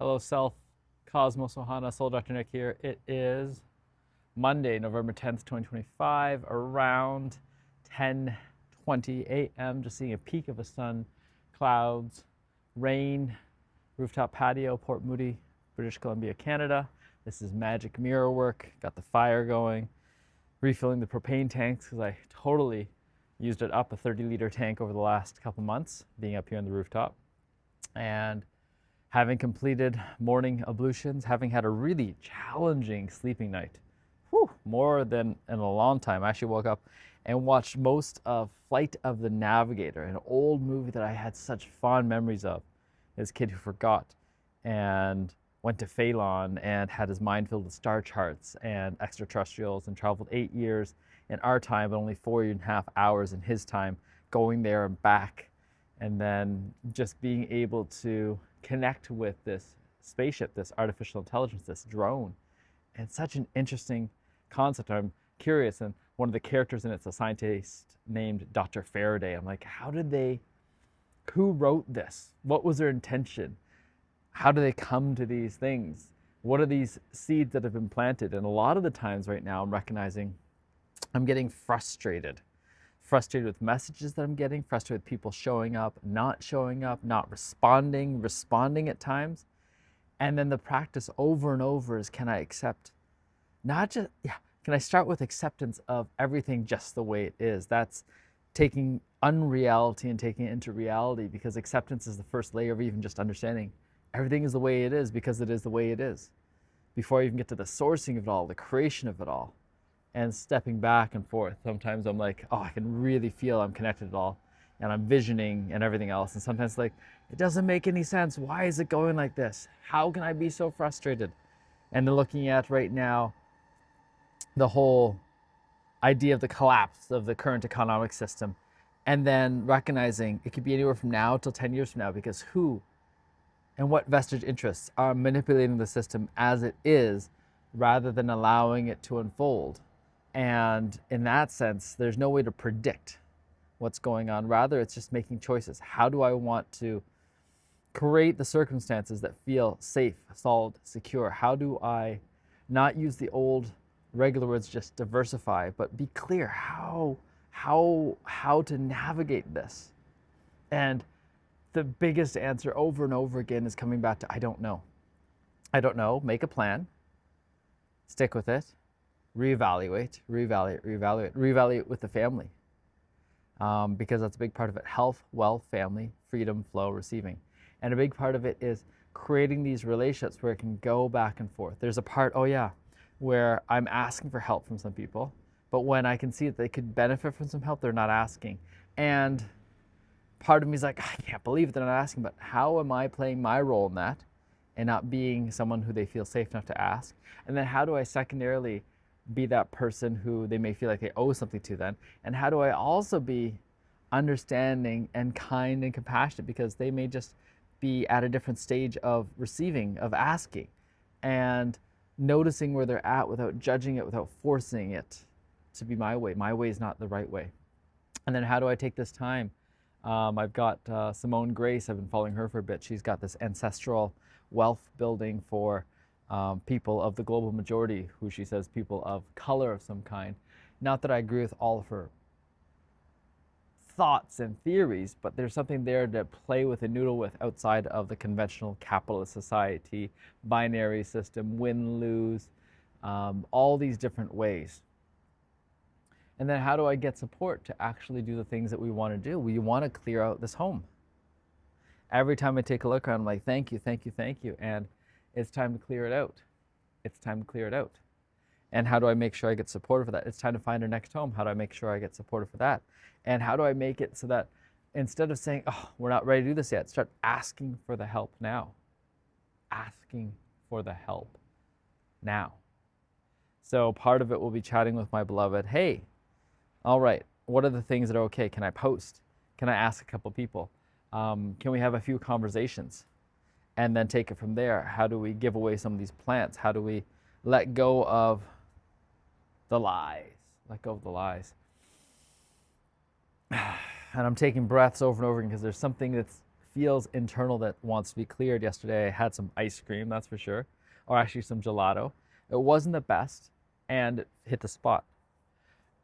Hello, Self, Cosmos, Ohana, Soul Dr. Nick here. It is Monday, November 10th, 2025, around 10:20 a.m. Just seeing a peek of the sun, clouds, rain, rooftop patio, Port Moody, British Columbia, Canada. This is magic mirror work. Got the fire going, refilling the propane tanks because I totally used it up, a 30-liter tank over the last couple months, being up here on the rooftop. And having completed morning ablutions, having had a really challenging sleeping night. Whew, more than in a long time. I actually woke up and watched most of Flight of the Navigator, an old movie that I had such fond memories of as a kid who forgot, and went to Phelan and had his mind filled with star charts and extraterrestrials and traveled 8 years in our time, but only 4.5 hours in his time, going there and back, and then just being able to connect with this spaceship, this artificial intelligence, this drone. And such an interesting concept. I'm curious, and one of the characters in it's a scientist named Dr. Faraday. I'm like, who wrote this? What was their intention? How do they come to these things? What are these seeds that have been planted? And a lot of the times right now, I'm recognizing I'm getting frustrated with messages that I'm getting, frustrated with people showing up, not responding at times. And then the practice over and over is, can I accept, can I start with acceptance of everything just the way it is? That's taking unreality and taking it into reality, because acceptance is the first layer of even just understanding everything is the way it is because it is the way it is. Before I even get to the sourcing of it all, the creation of it all, and stepping back and forth. Sometimes I'm like, oh, I can really feel I'm connected at all, and I'm visioning and everything else. And sometimes like, it doesn't make any sense. Why is it going like this? How can I be so frustrated? And then looking at right now, the whole idea of the collapse of the current economic system, and then recognizing it could be anywhere from now till 10 years from now, because who and what vestige interests are manipulating the system as it is rather than allowing it to unfold. And in that sense, there's no way to predict what's going on. Rather, it's just making choices. How do I want to create the circumstances that feel safe, solid, secure? How do I not use the old regular words, just diversify, but be clear how to navigate this? And the biggest answer over and over again is coming back to I don't know. I don't know. Make a plan. Stick with it. Reevaluate with the family, because that's a big part of it. Health, wealth, family, freedom, flow, receiving. And a big part of it is creating these relationships where it can go back and forth. There's a part, where I'm asking for help from some people, but when I can see that they could benefit from some help, they're not asking. And part of me is like, I can't believe they're not asking, but how am I playing my role in that and not being someone who they feel safe enough to ask? And then how do I secondarily be that person who they may feel like they owe something to then? And how do I also be understanding and kind and compassionate, because they may just be at a different stage of receiving, of asking, and noticing where they're at without judging it, without forcing it to be my way. My way is not the right way. And then how do I take this time? I've got Simone Grace. I've been following her for a bit. She's got this ancestral wealth building for people of the global majority, who she says people of color of some kind. Not that I agree with all of her thoughts and theories, but there's something there to play with and noodle with outside of the conventional capitalist society, binary system, win-lose, all these different ways. And then how do I get support to actually do the things that we want to do? We want to clear out this home. Every time I take a look around, I'm like, thank you, thank you, thank you. And it's time to clear it out. It's time to clear it out. And how do I make sure I get supported for that? It's time to find our next home. How do I make sure I get supported for that? And how do I make it so that instead of saying, oh, we're not ready to do this yet, start asking for the help now. Asking for the help now. So part of it will be chatting with my beloved. Hey, all right, what are the things that are okay? Can I post? Can I ask a couple people? Can we have a few conversations? And then take it from there. How do we give away some of these plants? How do we let go of the lies? Let go of the lies. And I'm taking breaths over and over again because there's something that feels internal that wants to be cleared. Yesterday I had some ice cream, that's for sure, or actually some gelato. It wasn't the best and it hit the spot.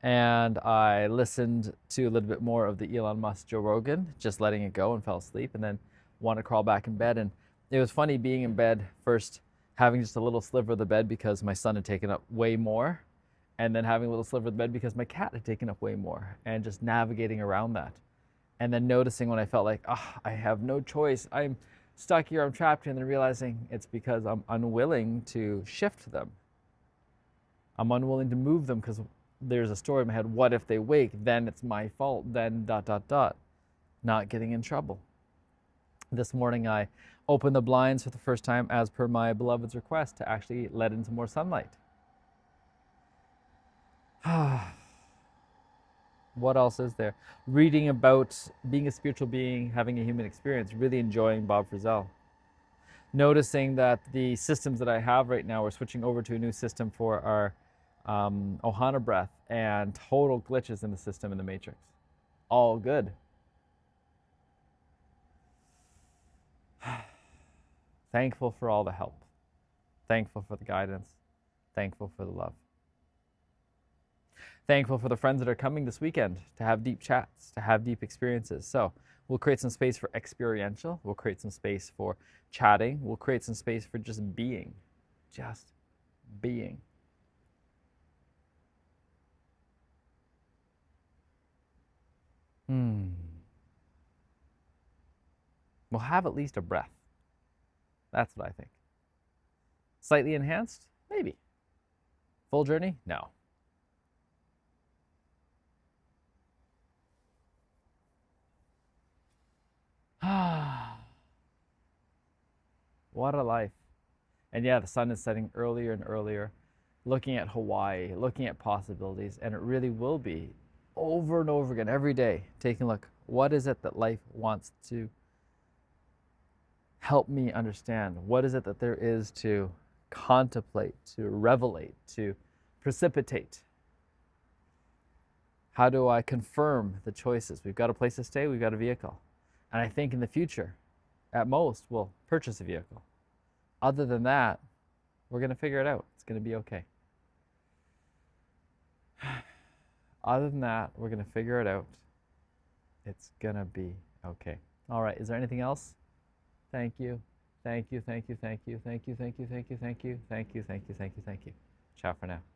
And I listened to a little bit more of the Elon Musk Joe Rogan, just letting it go, and fell asleep, and then wanted to crawl back in bed. And it was funny being in bed first, having just a little sliver of the bed because my son had taken up way more, and then having a little sliver of the bed because my cat had taken up way more, and just navigating around that. And then noticing when I felt like, I have no choice, I'm stuck here, I'm trapped here, and then realizing it's because I'm unwilling to shift them. I'm unwilling to move them because there's a story in my head, what if they wake? Then it's my fault, then ... Not getting in trouble. This morning I opened the blinds for the first time as per my beloved's request to actually let in some more sunlight. What else is there? Reading about being a spiritual being, having a human experience, really enjoying Bob Frizzell. Noticing that the systems that I have right now, we're switching over to a new system for our Ohana breath, and total glitches in the system in the matrix. All good. Thankful for all the help. Thankful for the guidance. Thankful for the love. Thankful for the friends that are coming this weekend to have deep chats, to have deep experiences. So we'll create some space for experiential. We'll create some space for chatting. We'll create some space for just being. Just being. We'll have at least a breath. That's what I think. Slightly enhanced? Maybe. Full journey? No. What a life. And yeah, the sun is setting earlier and earlier, looking at Hawaii, looking at possibilities, and it really will be over and over again, every day, taking a look. What is it that life wants to help me understand? What is it that there is to contemplate, to revelate, to precipitate? How do I confirm the choices? We've got a place to stay, we've got a vehicle. And I think in the future, at most, we'll purchase a vehicle. Other than that, we're going to figure it out. It's going to be okay. Other than that, we're going to figure it out. It's going to be okay. All right, is there anything else? Thank you. Thank you, thank you, thank you, thank you, thank you, thank you, thank you, thank you, thank you, thank you, thank you. Ciao for now.